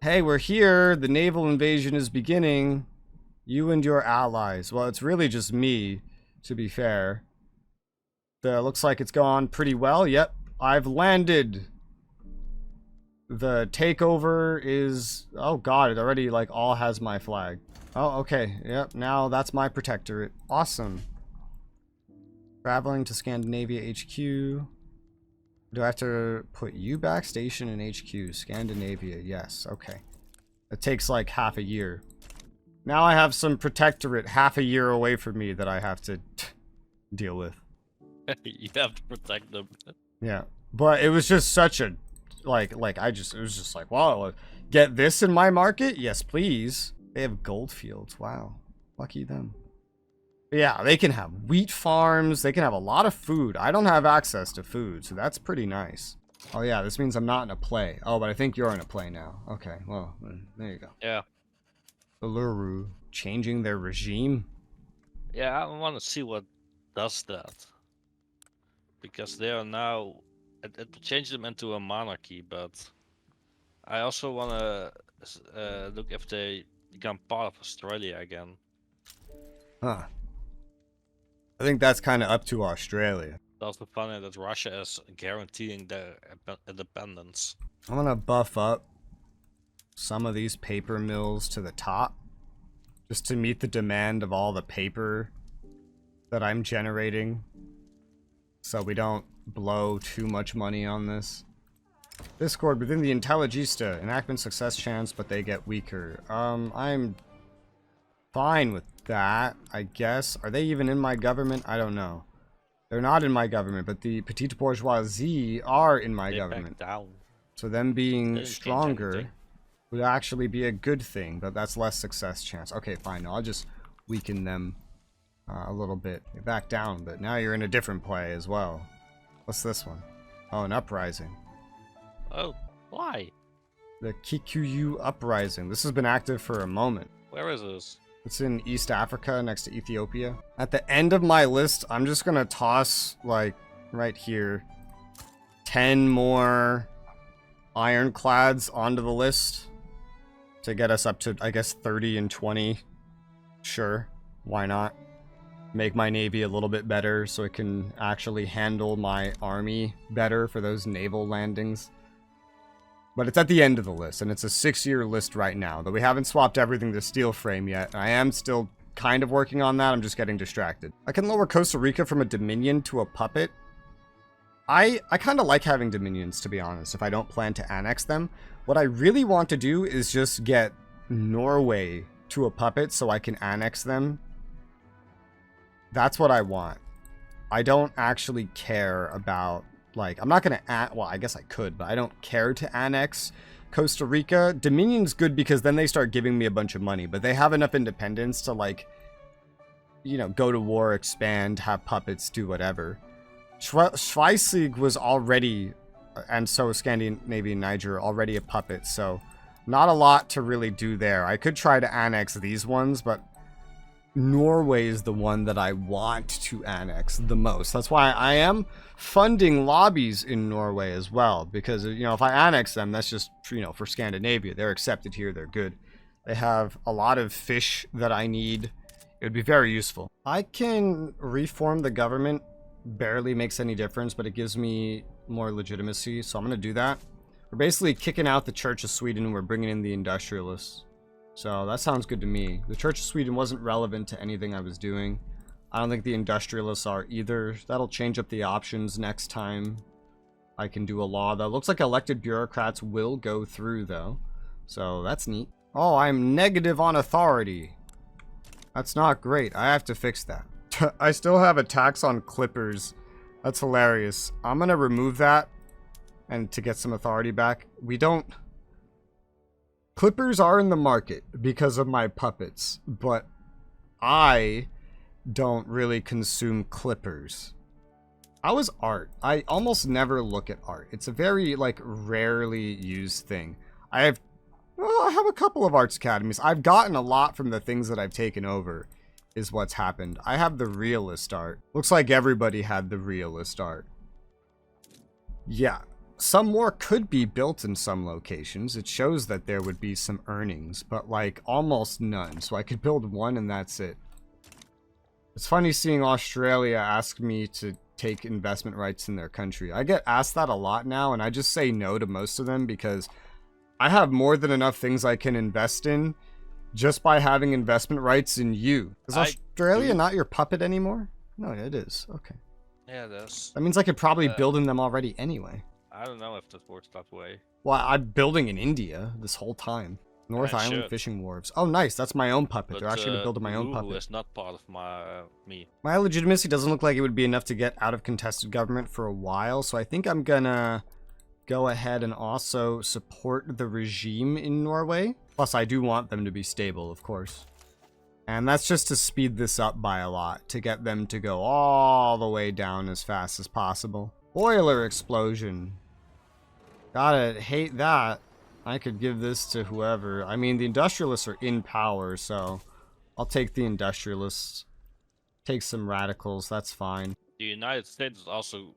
Hey, we're here. The naval invasion is beginning. You and your allies. Well, it's really just me, to be fair. Looks like it's gone pretty well. Yep, I've landed. The takeover is... Oh god, it already like all has my flag. Oh, okay. Yep, now that's my protectorate. Awesome. Traveling to Scandinavia HQ. Do I have to put you back? Station in HQ. Scandinavia. Yes. Okay. It takes like half a year. Now I have some protectorate half a year away from me that I have to deal with. You have to protect them. Yeah. But it was just such a... it was just like, wow, get this in my market? Yes, please. They have gold fields. Wow. Lucky them. But yeah, they can have wheat farms. They can have a lot of food. I don't have access to food, so that's pretty nice. Oh yeah, this means I'm not in a play. Oh, but I think you're in a play now. Okay, well, there you go. Yeah. Uluru changing their regime. Yeah, I want to see what does that. Because they are now... It will change them into a monarchy, but... I also want to look if they become part of Australia again. Huh. I think that's kind of up to Australia. It's also funny that Russia is guaranteeing their independence. I'm gonna buff up some of these paper mills to the top. Just to meet the demand of all the paper that I'm generating. So we don't blow too much money on this. Discord within the Intelligista. Enactment success chance, but they get weaker. I'm fine with that, I guess. Are they even in my government? I don't know. They're not in my government, but the petite bourgeoisie are in my government. Back down. So them being stronger would actually be a good thing, but that's less success chance. Okay, fine. No, I'll just weaken them a little bit. You're back down, but now you're in a different play as well. What's this one? Oh, an uprising. Oh, why? The Kikuyu uprising. This has been active for a moment. Where is this? It's in East Africa next to Ethiopia. At the end of my list, I'm just gonna toss, like, right here, 10 more ironclads onto the list to get us up to, I guess, 30 and 20. Sure, why not? Make my navy a little bit better so it can actually handle my army better for those naval landings. But it's at the end of the list, and it's a 6-year list right now, though we haven't swapped everything to steel frame yet. I am still kind of working on that, I'm just getting distracted. I can lower Costa Rica from a dominion to a puppet. I kind of like having dominions, to be honest, if I don't plan to annex them. What I really want to do is just get Norway to a puppet so I can annex them. That's what I want. I don't actually care about... Like, I'm not going to... Well, I guess I could, but I don't care to annex Costa Rica. Dominion's good because then they start giving me a bunch of money, but they have enough independence to, like, you know, go to war, expand, have puppets, do whatever. Schleswig was already, and so was Scandinavia and Niger, already a puppet, so not a lot to really do there. I could try to annex these ones, but Norway is the one that I want to annex the most. That's why I am funding lobbies in Norway as well, because, you know, if I annex them, that's just, you know, for Scandinavia. They're accepted here, they're good. They have a lot of fish that I need. It would be very useful. I can reform the government. Barely makes any difference, but it gives me more legitimacy, so I'm going to do that. We're basically kicking out the Church of Sweden and we're bringing in the industrialists. So that sounds good to me. The Church of Sweden wasn't relevant to anything I was doing. I don't think the industrialists are either. That'll change up the options next time I can do a law, though. Looks like elected bureaucrats will go through, though. So that's neat. Oh, I'm negative on authority. That's not great. I have to fix that. I still have a tax on clippers. That's hilarious. I'm gonna remove that and to get some authority back. We don't... Clippers are in the market because of my puppets, but I don't really consume clippers. How is art? I almost never look at art. It's a very, like, rarely used thing. I have a couple of arts academies. I've gotten a lot from the things that I've taken over, is what's happened. I have the realist art. Looks like everybody had the realist art. Yeah. some more could be built in some locations. It shows that there would be some earnings, but like almost none. So I could build one and that's it. It's funny seeing Australia ask me to take investment rights in their country. I get asked that a lot now, and I just say no to most of them because I have more than enough things I can invest in just by having investment rights in you. Is Australia not your puppet anymore? No, it is. Okay. Yeah, that's... That means I could probably build in them already anyway. I don't know if that works that way. Well, I'm building in India this whole time. North Island Fishing Wharves. Oh, nice. That's my own puppet. They're actually building my own puppet. Is not part of me. My legitimacy doesn't look like it would be enough to get out of contested government for a while, so I think I'm gonna go ahead and also support the regime in Norway. Plus, I do want them to be stable, of course. And that's just to speed this up by a lot, to get them to go all the way down as fast as possible. Boiler explosion. Gotta hate that. I could give this to whoever. I mean, the industrialists are in power, so I'll take the industrialists. Take some radicals, that's fine. The United States is also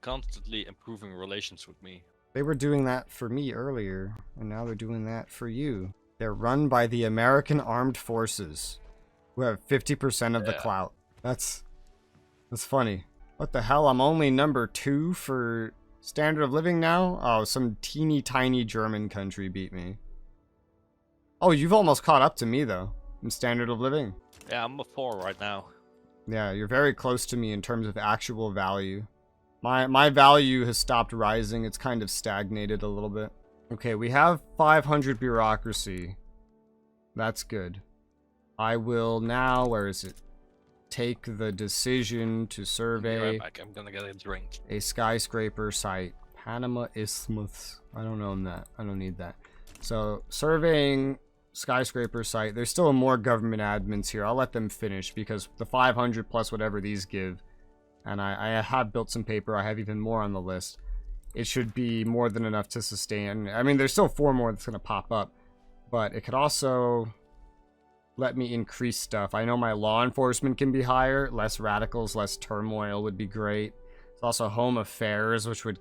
constantly improving relations with me. They were doing that for me earlier, and now they're doing that for you. They're run by the American Armed Forces, who have 50% of the clout. That's funny. What the hell? I'm only number 2 for standard of living now? Oh, some teeny tiny German country beat me. Oh, you've almost caught up to me, though, in standard of living. Yeah, I'm a 4 right now. Yeah, you're very close to me in terms of actual value. My value has stopped rising. It's kind of stagnated a little bit. Okay, we have 500 bureaucracy. That's good. I will now, where is it? Take the decision to survey. Be right back. I'm gonna get a drink. A skyscraper site. Panama Isthmus. I don't own that. I don't need that. So, surveying skyscraper site. There's still more government admins here. I'll let them finish because the 500 plus whatever these give. And I have built some paper. I have even more on the list. It should be more than enough to sustain. I mean, there's still 4 more that's going to pop up. But it could also let me increase stuff. I know my law enforcement can be higher. Less radicals, less turmoil would be great. It's also home affairs, which would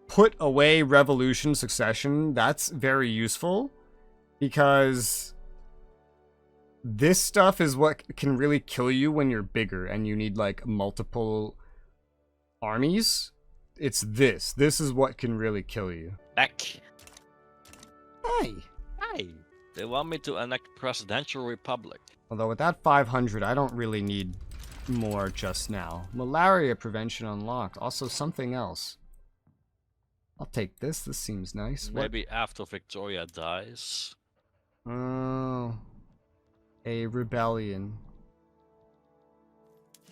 put away revolution succession. That's very useful. Because this stuff is what can really kill you when you're bigger and you need like multiple armies. It's this. This is what can really kill you. Back. Hi. Hi. They want me to enact presidential republic. Although with that 500, I don't really need more just now. Malaria prevention unlocked. Also something else. I'll take this. This seems nice. Maybe after Victoria dies. Oh. A rebellion.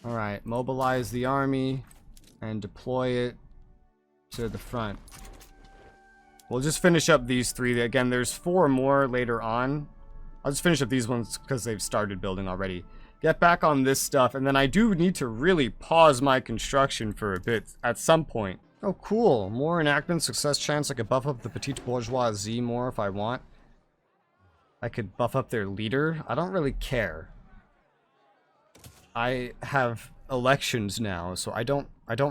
Alright, mobilize the army and deploy it to the front. We'll just finish up these 3. Again, there's 4 more later on. I'll just finish up these ones because they've started building already. Get back on this stuff, and then I do need to really pause my construction for a bit at some point. Oh, cool. More enactment success chance. I could buff up the petite bourgeoisie more if I want. I could buff up their leader. I don't really care. I have elections now, so I don't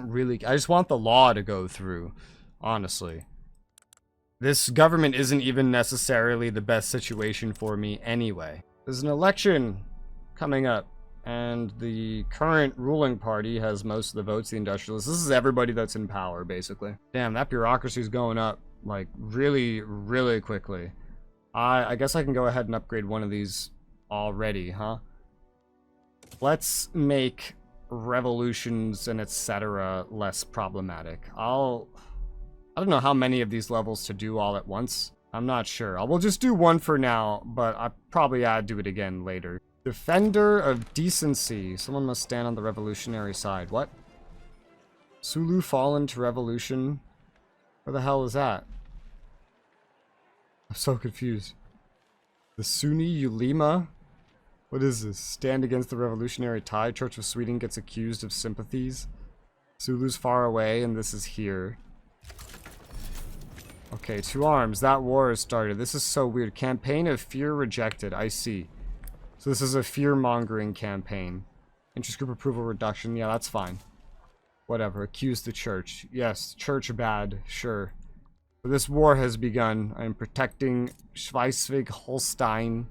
really... I just want the law to go through, honestly. This government isn't even necessarily the best situation for me anyway. There's an election coming up, and the current ruling party has most of the votes, the industrialists. This is everybody that's in power, basically. Damn, that bureaucracy's going up, like, really, really quickly. I guess I can go ahead and upgrade one of these already, huh? Let's make revolutions and etc. less problematic. I don't know how many of these levels to do all at once. I'm not sure. I will just do one for now, but I'll probably do it again later. Defender of decency. Someone must stand on the revolutionary side. What? Sulu fallen to revolution? Where the hell is that? I'm so confused. The Sunni Ulema? What is this? Stand against the revolutionary tide. Church of Sweden gets accused of sympathies. Sulu's far away, and this is here. Okay, 2 arms. That war has started. This is so weird. Campaign of fear rejected. I see. So this is a fear-mongering campaign. Interest group approval reduction. Yeah, that's fine. Whatever, accuse the church. Yes, church bad, sure. But this war has begun. I am protecting Schleswig-Holstein.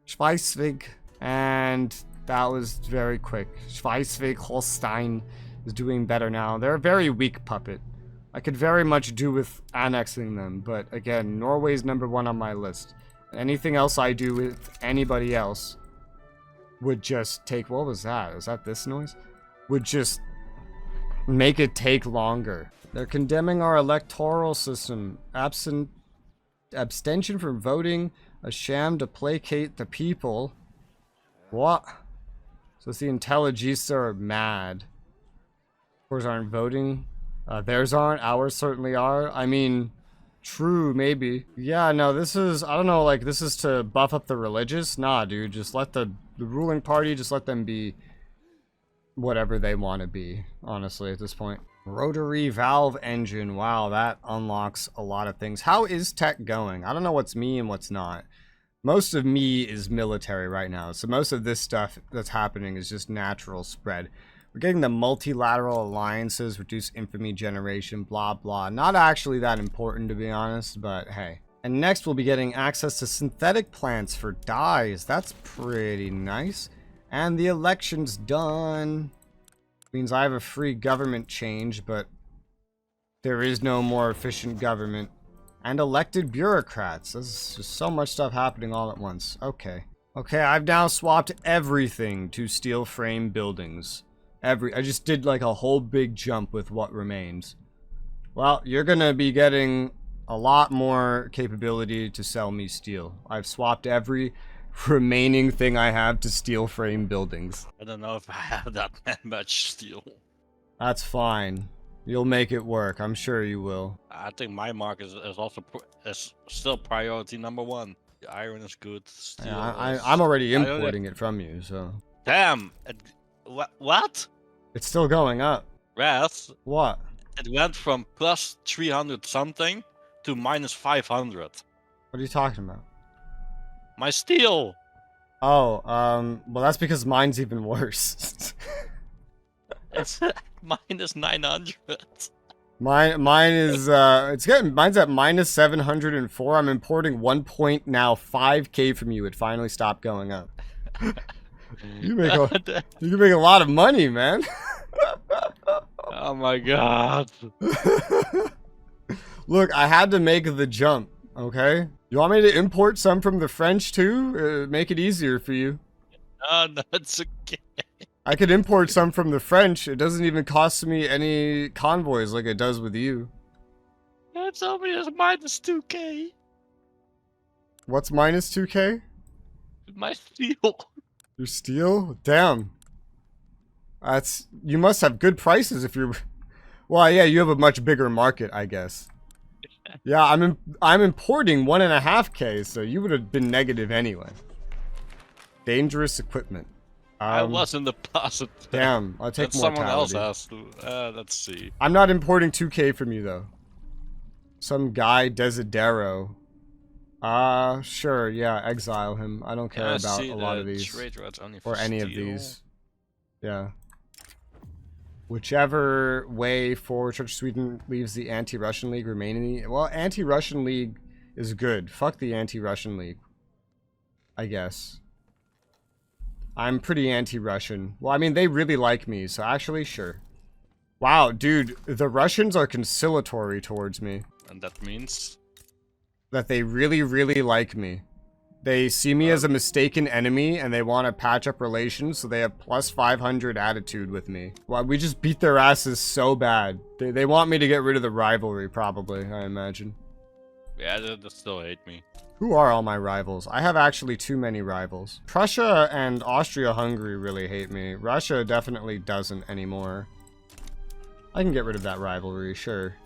Schleswig, and that was very quick. Schleswig-Holstein is doing better now. They're a very weak puppet. I could very much do with annexing them, but again, Norway's #1 on my list. Anything else I do with anybody else would just take... What was that? Is that this noise? Would just make it take longer. They're condemning our electoral system. Abstention from voting, a sham to placate the people. What? So the Intelligista are mad. Of course, aren't voting. Theirs aren't. Ours certainly are. I mean, true, maybe. Yeah, no, this is... I don't know, like, this is to buff up the religious? Nah, dude, just let the ruling party, just let them be whatever they want to be, honestly, at this point. Rotary valve engine. Wow, that unlocks a lot of things. How is tech going? I don't know what's me and what's not. Most of me is military right now, so most of this stuff that's happening is just natural spread. We're getting the multilateral alliances, reduce infamy generation, blah blah. Not actually that important, to be honest, but hey. And next we'll be getting access to synthetic plants for dyes. That's pretty nice. And the election's done. Means I have a free government change, but there is no more efficient government. And elected bureaucrats. There's just so much stuff happening all at once. Okay. Okay, I've now swapped everything to steel frame buildings. I just did like a whole big jump with what remains. Well, you're gonna be getting a lot more capability to sell me steel. I've swapped every remaining thing I have to steel frame buildings. I don't know if I have that much steel. That's fine. You'll make it work. I'm sure you will. I think my market is also still priority #1. The iron is good. Steel Yeah, is... I'm already importing it from you, so. Damn! What? It's still going up. Raz, What? it went from plus 300 something to minus 500. What are you talking about? My steel! Oh, well that's because mine's even worse. It's minus 900. Mine is, mine's at minus 704. I'm importing 1.5K from you. It finally stopped going up. You can make a lot of money, man. Oh my god. Look, I had to make the jump, okay? You want me to import some from the French too? Make it easier for you. No, it's okay. I could import some from the French. It doesn't even cost me any convoys like it does with you. It's only as minus 2k. What's minus 2K? My steel. Your steel? Damn. You must have good prices if you're... Well, yeah, you have a much bigger market, I guess. Yeah, I'm importing 1.5K, so you would have been negative anyway. Dangerous equipment. I was in the closet. Damn, I'll take mortality. Someone else has to. Let's see. I'm not importing 2K from you, though. Some guy, Desidero. Sure, yeah, exile him. I don't care about a lot of these. Or any of these. Yeah. Whichever way for Church Sweden leaves the Anti-Russian League remaining. Well, Anti-Russian League is good. Fuck the Anti-Russian League. I guess. I'm pretty anti-Russian. Well, I mean, they really like me, so actually, sure. Wow, dude, the Russians are conciliatory towards me. And that means? That they really, really like me. They see me as a mistaken enemy, and they want to patch up relations, so they have plus 500 attitude with me. Well, we just beat their asses so bad. They want me to get rid of the rivalry, probably, I imagine. Yeah, they still hate me. Who are all my rivals? I have actually too many rivals. Prussia and Austria-Hungary really hate me. Russia definitely doesn't anymore. I can get rid of that rivalry, sure.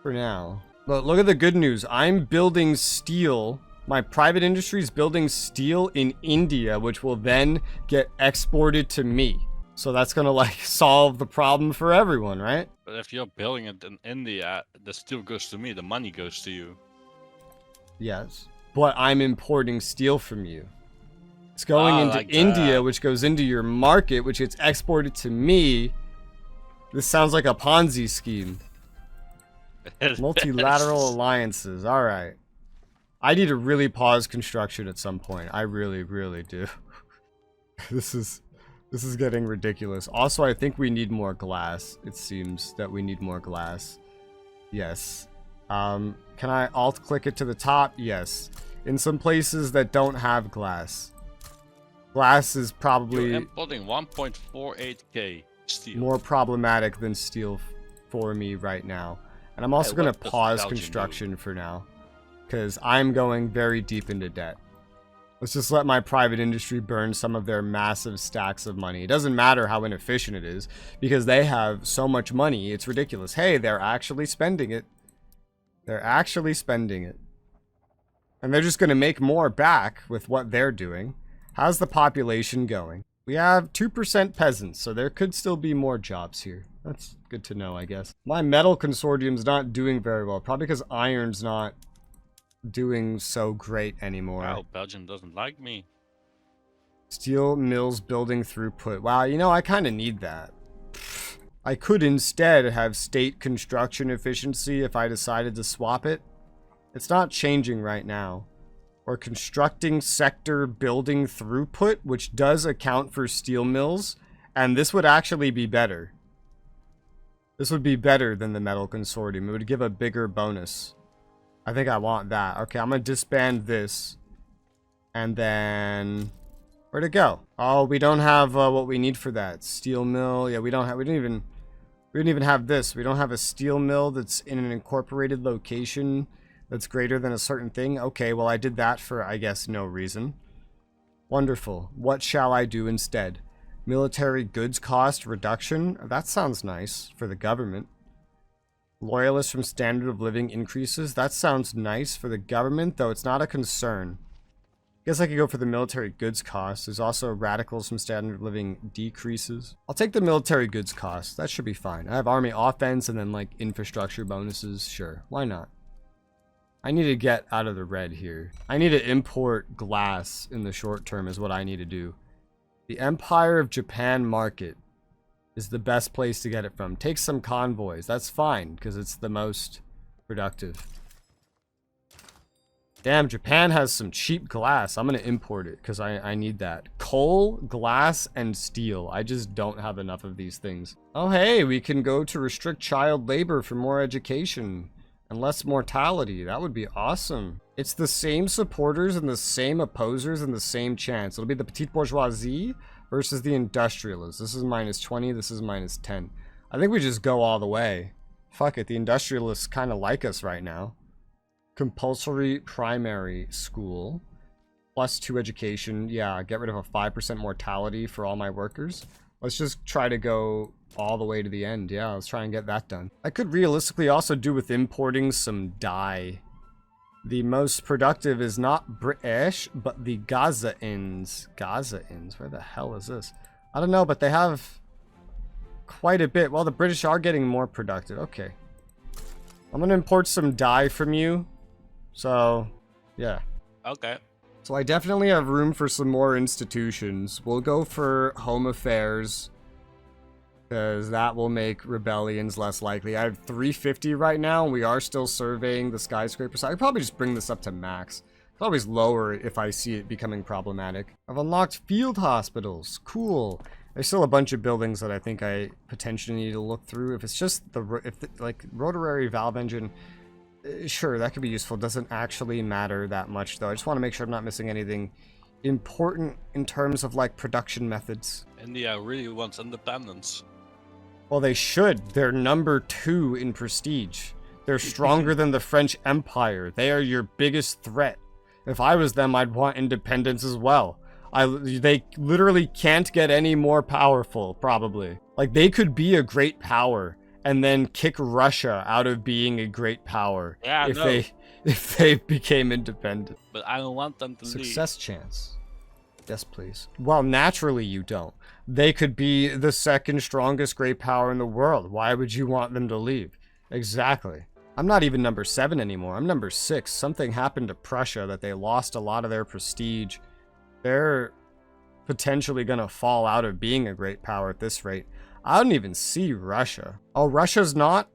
For now. But look at the good news. I'm building steel. My private industry is building steel in India, which will then get exported to me. So that's gonna, like, solve the problem for everyone, right? But if you're building it in India, the steel goes to me, the money goes to you. Yes, but I'm importing steel from you. It's going into like India, which goes into your market, which gets exported to me, This sounds like a Ponzi scheme. Multilateral alliances. All right. I need to really pause construction at some point. I really, really do. This is getting ridiculous. Also, I think we need more glass. It seems that we need more glass. Yes. Can I alt-click it to the top? Yes. In some places that don't have glass. Glass is probably... You're importing 1.48k steel. More problematic than steel for me right now. And I'm also going to pause construction for now. Because I'm going very deep into debt. Let's just let my private industry burn some of their massive stacks of money. It doesn't matter how inefficient it is, because they have so much money, it's ridiculous. Hey, they're actually spending it. They're actually spending it. And they're just going to make more back with what they're doing. How's the population going? We have 2% peasants, so there could still be more jobs here. That's good to know, I guess. My metal consortium's not doing very well, probably because iron's not doing so great anymore. Wow, Belgium doesn't like me. Steel mills building throughput. Wow, you know, I kind of need that. I could instead have state construction efficiency if I decided to swap it. It's not changing right now. Or constructing sector building throughput, which does account for steel mills, and this would actually be better. This would be better than the metal consortium. It would give a bigger bonus. I think I want that. Okay, I'm gonna disband this. And then... where'd it go? Oh, we don't have what we need for that. Steel mill. Yeah, we didn't even have this. We don't have a steel mill that's in an incorporated location that's greater than a certain thing. Okay, well I did that for, I guess, no reason. Wonderful. What shall I do instead? Military goods cost reduction? That sounds nice for the government. Loyalists from standard of living increases. That sounds nice for the government, though it's not a concern. Guess I could go for the military goods cost. There's also radicals from standard of living decreases. I'll take the military goods cost. That should be fine. I have army offense and then like infrastructure bonuses. Sure, why not? I need to get out of the red here. I need to import glass in the short term is what I need to do. The Empire of Japan market is the best place to get it from. Take some convoys. That's fine, because it's the most productive. Damn, Japan has some cheap glass. I'm going to import it, because I need that. Coal, glass, and steel. I just don't have enough of these things. Oh, hey, we can go to restrict child labor for more education and less mortality. That would be awesome. It's the same supporters and the same opposers and the same chance. It'll be the petite bourgeoisie versus the industrialists. This is -20, this is -10. I think we just go all the way. Fuck it, the industrialists kind of like us right now. Compulsory primary school. +2 education. Yeah, get rid of a 5% mortality for all my workers. Let's just try to go all the way to the end. Yeah, let's try and get that done. I could realistically also do with importing some dye. The most productive is not British, but the Gazaans. Gazaans? Where the hell is this? I don't know, but they have quite a bit. Well, the British are getting more productive. Okay. I'm going to import some dye from you. So, yeah. Okay. So I definitely have room for some more institutions. We'll go for home affairs, because that will make rebellions less likely. I have 350 right now, and we are still surveying the skyscrapers. I could probably just bring this up to max. I'll always lower it if I see it becoming problematic. I've unlocked field hospitals. Cool. There's still a bunch of buildings that I think I potentially need to look through. If it's just like rotary valve engine, sure, that could be useful. Doesn't actually matter that much, though. I just want to make sure I'm not missing anything important in terms of like production methods. India really wants independence. Well, they should. They're #2 in prestige. They're stronger than the French Empire. They are your biggest threat. If I was them, I'd want independence as well. They literally can't get any more powerful, probably. Like, they could be a great power and then kick Russia out of being a great power if they became independent. But I don't want them to leave. Success chance. Yes, please. Well, naturally you don't. They could be the second strongest great power in the world. Why would you want them to leave? Exactly. I'm not even #7 anymore. I'm #6. Something happened to Prussia that they lost a lot of their prestige. They're potentially going to fall out of being a great power at this rate. I don't even see Russia. Oh, Russia's not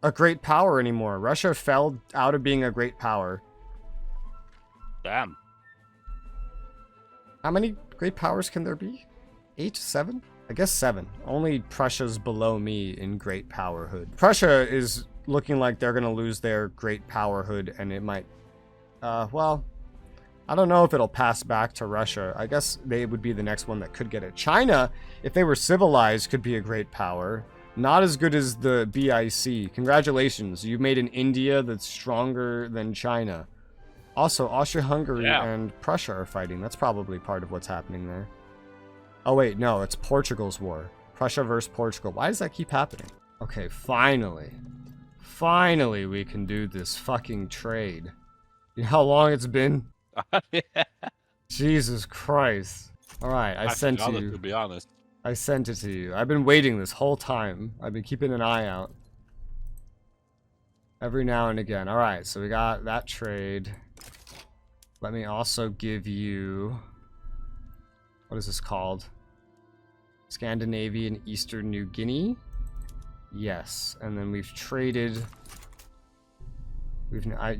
a great power anymore. Russia fell out of being a great power. Damn. How many great powers can there be? 8? 7? I guess 7. Only Prussia's below me in great powerhood. Prussia is looking like they're gonna lose their great powerhood, and it might... well... I don't know if it'll pass back to Russia. I guess they would be the next one that could get it. China, if they were civilized, could be a great power. Not as good as the BIC. Congratulations, you made an India that's stronger than China. Also, Austria-Hungary and Prussia are fighting. That's probably part of what's happening there. Oh wait, no, it's Portugal's war. Prussia versus Portugal. Why does that keep happening? Okay, finally. Finally we can do this fucking trade. You know how long it's been? Yeah. Jesus Christ. Alright, I sent you. To be honest. I sent it to you. I've been waiting this whole time. I've been keeping an eye out. Every now and again. Alright, so we got that trade. Let me also give you... What is this called? Scandinavian Eastern New Guinea? Yes. And then we've traded...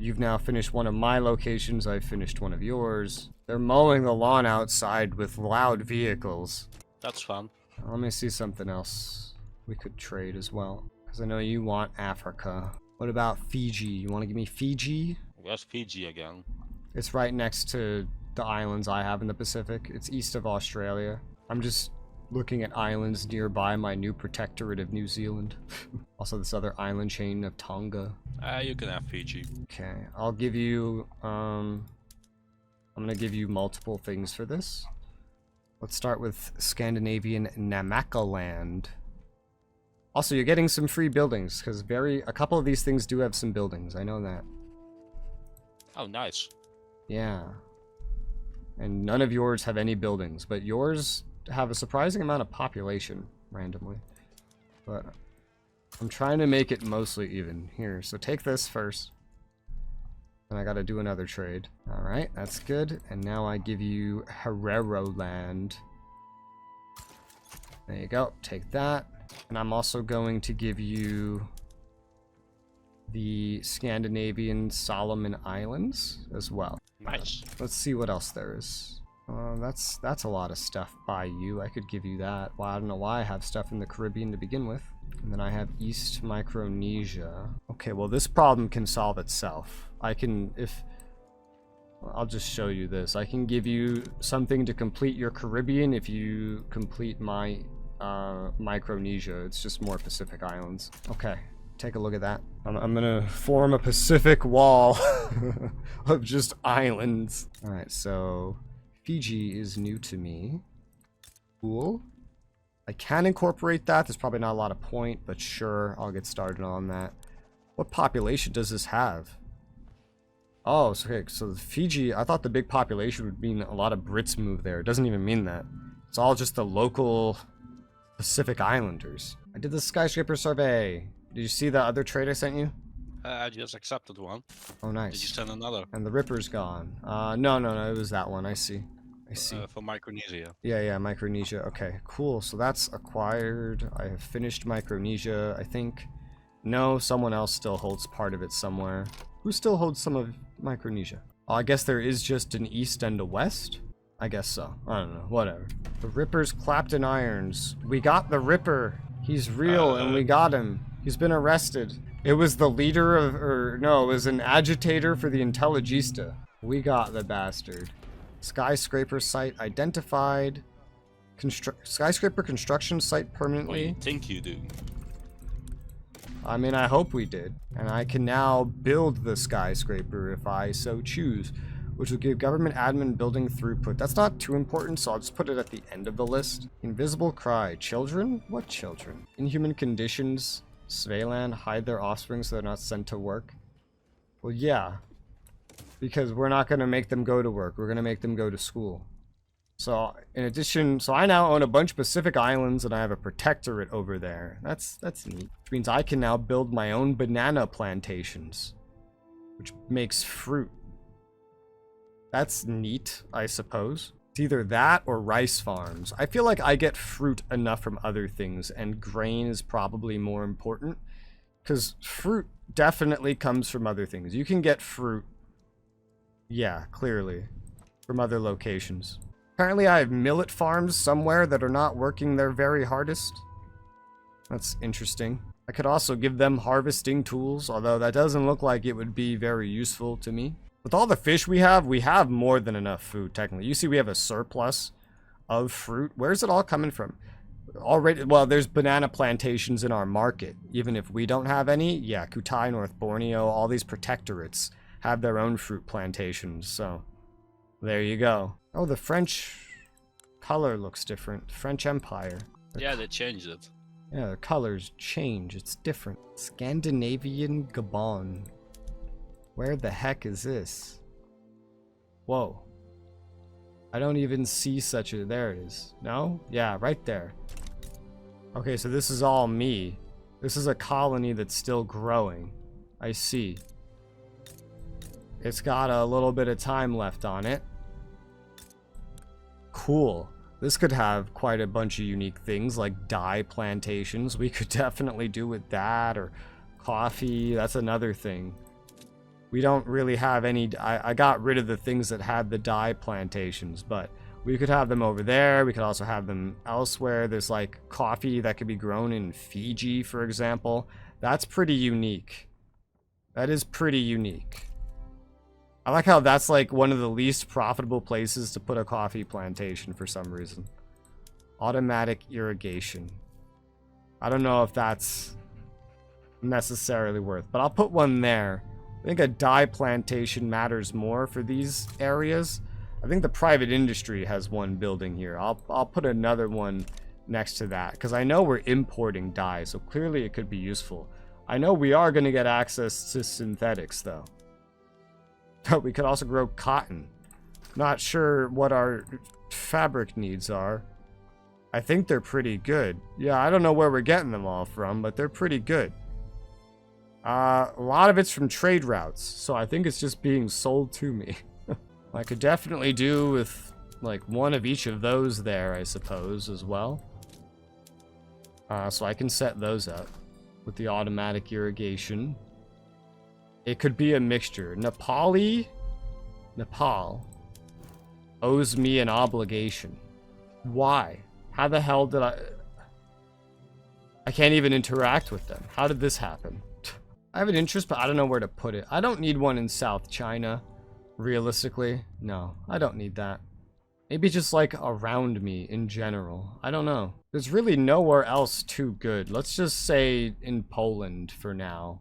You've now finished one of my locations. I've finished one of yours. They're mowing the lawn outside with loud vehicles. That's fun. Let me see something else we could trade as well. Because I know you want Africa. What about Fiji? You want to give me Fiji? Where's Fiji again? It's right next to the islands I have in the Pacific. It's east of Australia. I'm just looking at islands nearby my new protectorate of New Zealand. Also this other island chain of Tonga. You can have Fiji. Okay, I'll give you, I'm gonna give you multiple things for this. Let's start with Scandinavian Namaqualand. Also, you're getting some free buildings, because a couple of these things do have some buildings, I know that. Oh, nice. Yeah. And none of yours have any buildings, but yours have a surprising amount of population, randomly. But I'm trying to make it mostly even. Here, so take this first. And I gotta do another trade. Alright, that's good. And now I give you Herero land. There you go, take that. And I'm also going to give you the Scandinavian Solomon Islands as well. Nice. Let's see what else there is. That's a lot of stuff by you. I could give you that. Well, I don't know why I have stuff in the Caribbean to begin with. And then I have East Micronesia. Okay, well this problem can solve itself. I'll just show you this. I can give you something to complete your Caribbean if you complete my Micronesia. It's just more Pacific Islands. Okay, take a look at that. I'm gonna form a Pacific wall of just islands. Alright, so Fiji is new to me. Cool. I can incorporate that. There's probably not a lot of point, but sure, I'll get started on that. What population does this have? Oh, okay, so Fiji, I thought the big population would mean a lot of Brits move there. It doesn't even mean that. It's all just the local Pacific Islanders. I did the skyscraper survey. Did you see the other trade I sent you? I just accepted one. Oh, nice. Did you send another? And the Ripper's gone. No, it was that one. I see. For Micronesia. Yeah, Micronesia. Okay, cool. So that's acquired. I have finished Micronesia, I think. No, someone else still holds part of it somewhere. Who still holds some of Micronesia? Oh, I guess there is just an east and a west? I guess so. I don't know. Whatever. The Ripper's clapped in irons. We got the Ripper. He's real and we got him. He's been arrested. It was the leader of, it was an agitator for the Intelligista. We got the bastard. Skyscraper site identified. Skyscraper construction site permanently. What do you think you do? I mean, I hope we did. And I can now build the skyscraper if I so choose, which will give government admin building throughput. That's not too important, so I'll just put it at the end of the list. Invisible cry. Children? What children? Inhuman conditions. Svealand hide their offspring so they're not sent to work. Well, yeah. Because we're not going to make them go to work. We're going to make them go to school. So, in addition, I now own a bunch of Pacific Islands and I have a protectorate over there. That's neat. Which means I can now build my own banana plantations. Which makes fruit. That's neat, I suppose. It's either that or rice farms. I feel like I get fruit enough from other things, and grain is probably more important. Because fruit definitely comes from other things. You can get fruit, yeah, clearly, from other locations. Apparently I have millet farms somewhere that are not working their very hardest. That's interesting. I could also give them harvesting tools, although that doesn't look like it would be very useful to me. With all the fish we have more than enough food, technically. You see we have a surplus of fruit. Where's it all coming from? Already, well, there's banana plantations in our market. Even if we don't have any, yeah, Kutai, North Borneo, all these protectorates have their own fruit plantations, so there you go. Oh, the French color looks different. French Empire. Yeah, they changed it. Yeah, the colors change. It's different. Scandinavian Gabon. Where the heck is this? Whoa. I don't even see such a... There it is. No? Yeah, right there. Okay, so this is all me. This is a colony that's still growing. I see. It's got a little bit of time left on it. Cool. This could have quite a bunch of unique things like dye plantations. We could definitely do with that, or coffee. That's another thing. We don't really have any... I got rid of the things that had the dye plantations, but we could have them over there. We could also have them elsewhere. There's like coffee that could be grown in Fiji, for example. That's pretty unique. That is pretty unique. I like how that's like one of the least profitable places to put a coffee plantation for some reason. Automatic irrigation. I don't know if that's necessarily worth, but I'll put one there. I think a dye plantation matters more for these areas. I think the private industry has one building here. I'll put another one next to that, because I know we're importing dye, so clearly it could be useful. I know we are going to get access to synthetics, though. But we could also grow cotton. Not sure what our fabric needs are. I think they're pretty good. Yeah, I don't know where we're getting them all from, but they're pretty good. A lot of it's from trade routes, so I think it's just being sold to me. I could definitely do with, like, one of each of those there, I suppose, as well. So I can set those up with the automatic irrigation. It could be a mixture. Nepal owes me an obligation. Why? How the hell did I can't even interact with them. How did this happen? I have an interest, but I don't know where to put it. I don't need one in South China, realistically. No, I don't need that. Maybe just like around me in general. I don't know. There's really nowhere else too good. Let's just say in Poland for now.